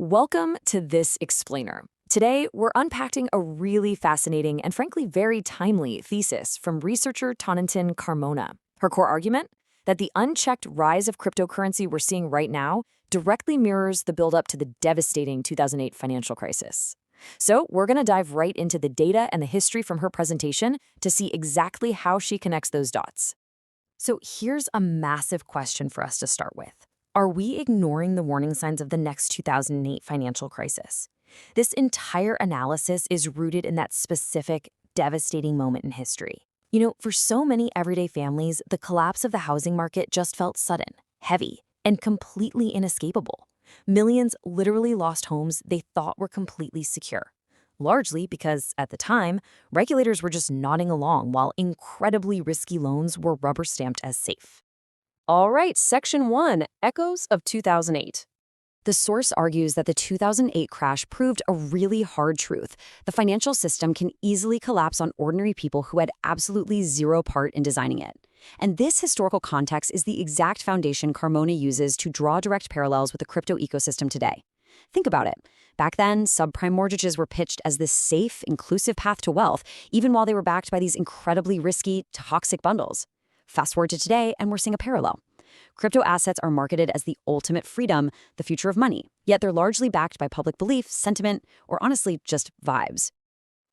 Welcome to This Explainer. Today, we're unpacking a really fascinating and frankly very timely thesis from researcher Tonantin Carmona. Her core argument? That the unchecked rise of cryptocurrency we're seeing right now directly mirrors the buildup to the devastating 2008 financial crisis. So we're going to dive right into the data and the history from her presentation to see exactly how she connects those dots. So here's a massive question for us to start with. Are we ignoring the warning signs of the next 2008 financial crisis? This entire analysis is rooted in that specific, devastating moment in history. For so many everyday families, the collapse of the housing market just felt sudden, heavy, and completely inescapable. Millions literally lost homes they thought were completely secure. Largely because, at the time, regulators were just nodding along while incredibly risky loans were rubber-stamped as safe. All right, Section 1, Echoes of 2008. The source argues that the 2008 crash proved a really hard truth. The financial system can easily collapse on ordinary people who had absolutely zero part in designing it. And this historical context is the exact foundation Carmona uses to draw direct parallels with the crypto ecosystem today. Think about it. Back then, subprime mortgages were pitched as this safe, inclusive path to wealth, even while they were backed by these incredibly risky, toxic bundles. Fast forward to today, and we're seeing a parallel. Crypto assets are marketed as the ultimate freedom, the future of money, yet they're largely backed by public belief, sentiment, or honestly, just vibes.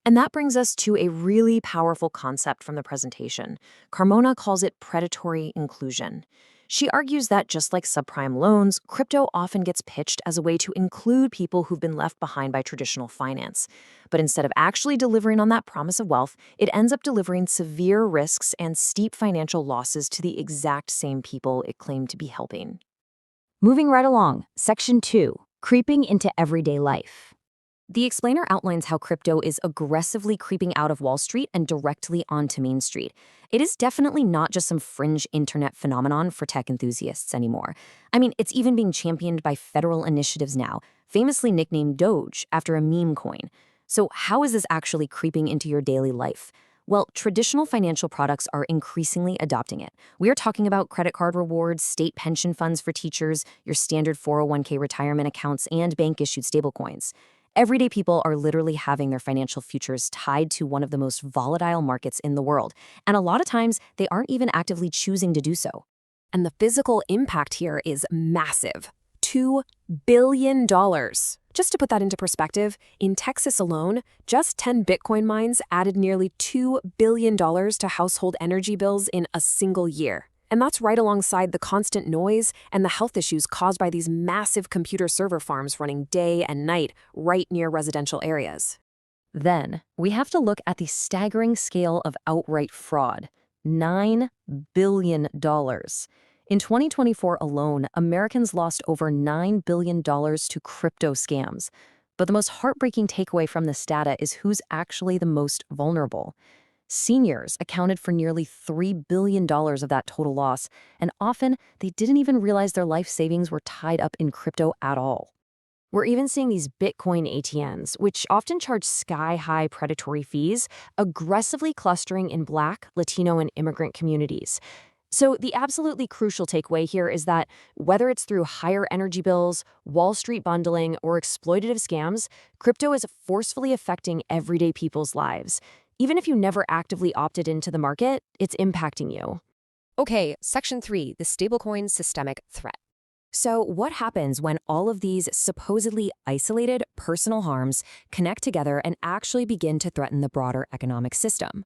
And that brings us to a really powerful concept from the presentation. Carmona calls it predatory inclusion. She argues that just like subprime loans, crypto often gets pitched as a way to include people who've been left behind by traditional finance. But instead of actually delivering on that promise of wealth, it ends up delivering severe risks and steep financial losses to the exact same people it claimed to be helping. Moving right along, Section 2, Creeping into Everyday Life. The explainer outlines how crypto is aggressively creeping out of Wall Street and directly onto Main Street. It is definitely not just some fringe internet phenomenon for tech enthusiasts anymore. It's even being championed by federal initiatives now, famously nicknamed Doge after a meme coin. So how is this actually creeping into your daily life? Well, traditional financial products are increasingly adopting it. We are talking about credit card rewards, state pension funds for teachers, your standard 401k retirement accounts, and bank-issued stablecoins. Everyday people are literally having their financial futures tied to one of the most volatile markets in the world, and a lot of times they aren't even actively choosing to do so. And the physical impact here is massive. $2 billion. Just to put that into perspective, in Texas alone, just 10 Bitcoin mines added nearly $2 billion to household energy bills in a single year. And that's right alongside the constant noise and the health issues caused by these massive computer server farms running day and night right near residential areas. Then, we have to look at the staggering scale of outright fraud. $9 billion. In 2024 alone, Americans lost over $9 billion to crypto scams. But the most heartbreaking takeaway from this data is who's actually the most vulnerable. Seniors accounted for nearly $3 billion of that total loss, and often they didn't even realize their life savings were tied up in crypto at all. We're even seeing these Bitcoin ATMs, which often charge sky-high predatory fees, aggressively clustering in Black, Latino, and immigrant communities. So the absolutely crucial takeaway here is that whether it's through higher energy bills, Wall Street bundling, or exploitative scams, crypto is forcefully affecting everyday people's lives. Even if you never actively opted into the market, it's impacting you. Okay, Section 3, the stablecoin systemic threat. So what happens when all of these supposedly isolated personal harms connect together and actually begin to threaten the broader economic system?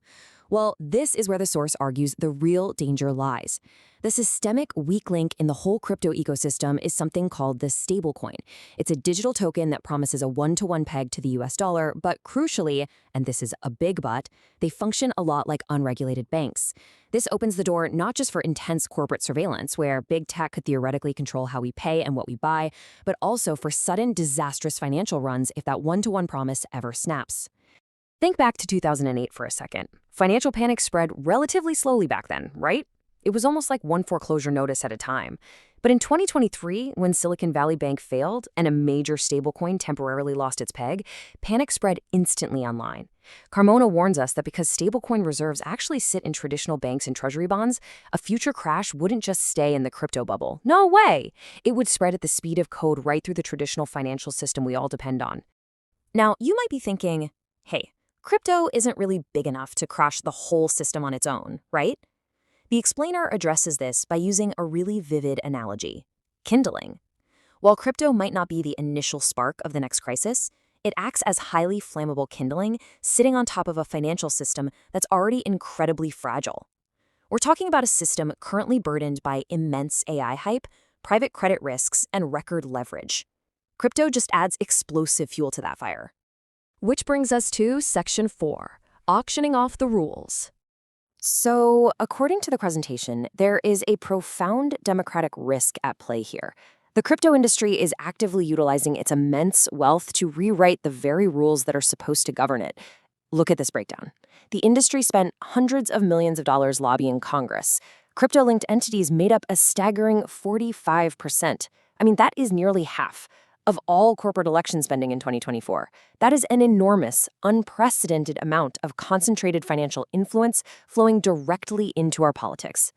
Well, this is where the source argues the real danger lies. The systemic weak link in the whole crypto ecosystem is something called the stablecoin. It's a digital token that promises a one-to-one peg to the US dollar, but crucially, and this is a big but, they function a lot like unregulated banks. This opens the door not just for intense corporate surveillance, where big tech could theoretically control how we pay and what we buy, but also for sudden disastrous financial runs if that one-to-one promise ever snaps. Think back to 2008 for a second. Financial panic spread relatively slowly back then, right? It was almost like one foreclosure notice at a time. But in 2023, when Silicon Valley Bank failed and a major stablecoin temporarily lost its peg, panic spread instantly online. Carmona warns us that because stablecoin reserves actually sit in traditional banks and treasury bonds, a future crash wouldn't just stay in the crypto bubble. No way! It would spread at the speed of code right through the traditional financial system we all depend on. Now, you might be thinking, hey, crypto isn't really big enough to crash the whole system on its own, right? The explainer addresses this by using a really vivid analogy: kindling. While crypto might not be the initial spark of the next crisis, it acts as highly flammable kindling sitting on top of a financial system that's already incredibly fragile. We're talking about a system currently burdened by immense AI hype, private credit risks, and record leverage. Crypto just adds explosive fuel to that fire. Which brings us to Section 4, auctioning off the rules. So, according to the presentation, there is a profound democratic risk at play here. The crypto industry is actively utilizing its immense wealth to rewrite the very rules that are supposed to govern it. Look at this breakdown. The industry spent hundreds of millions of dollars lobbying Congress. Crypto-linked entities made up a staggering 45%. I mean, that is nearly half of all corporate election spending in 2024. That is an enormous, unprecedented amount of concentrated financial influence flowing directly into our politics.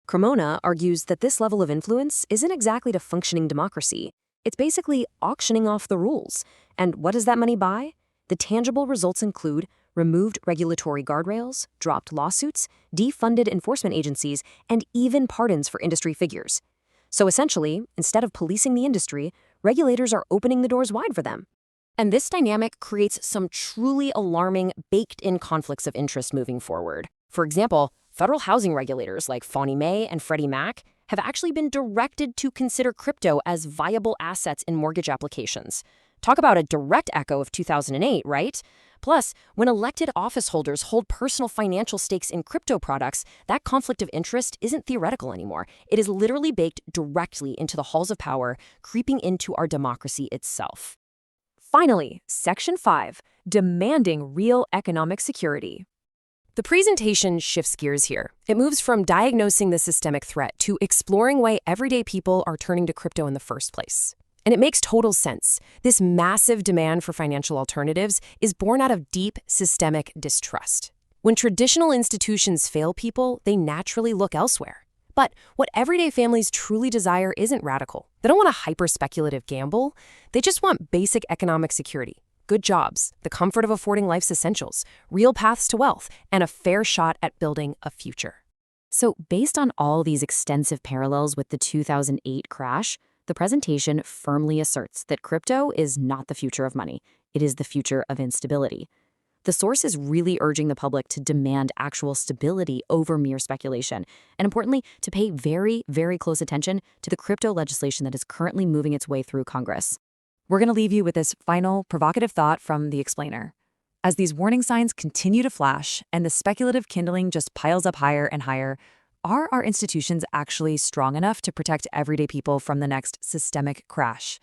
Cremona argues that this level of influence isn't exactly to functioning democracy. It's basically auctioning off the rules. And what does that money buy? The tangible results include removed regulatory guardrails, dropped lawsuits, defunded enforcement agencies, and even pardons for industry figures. So essentially, instead of policing the industry, regulators are opening the doors wide for them. And this dynamic creates some truly alarming, baked-in conflicts of interest moving forward. For example, federal housing regulators like Fannie Mae and Freddie Mac have actually been directed to consider crypto as viable assets in mortgage applications. Talk about a direct echo of 2008, right? Plus, when elected office holders hold personal financial stakes in crypto products, that conflict of interest isn't theoretical anymore. It is literally baked directly into the halls of power, creeping into our democracy itself. Finally, Section 5, demanding real economic security. The presentation shifts gears here. It moves from diagnosing the systemic threat to exploring why everyday people are turning to crypto in the first place. And it makes total sense. This massive demand for financial alternatives is born out of deep systemic distrust. When traditional institutions fail people, they naturally look elsewhere. But what everyday families truly desire isn't radical. They don't want a hyper-speculative gamble. They just want basic economic security, good jobs, the comfort of affording life's essentials, real paths to wealth, and a fair shot at building a future. So based on all these extensive parallels with the 2008 crash, the presentation firmly asserts that crypto is not the future of money. It is the future of instability. The source is really urging the public to demand actual stability over mere speculation, and importantly, to pay very, very close attention to the crypto legislation that is currently moving its way through Congress. We're going to leave you with this final provocative thought from the explainer. As these warning signs continue to flash and the speculative kindling just piles up higher and higher, are our institutions actually strong enough to protect everyday people from the next systemic crash?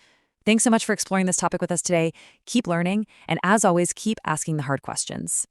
Thanks so much for exploring this topic with us today. Keep learning, and as always, keep asking the hard questions.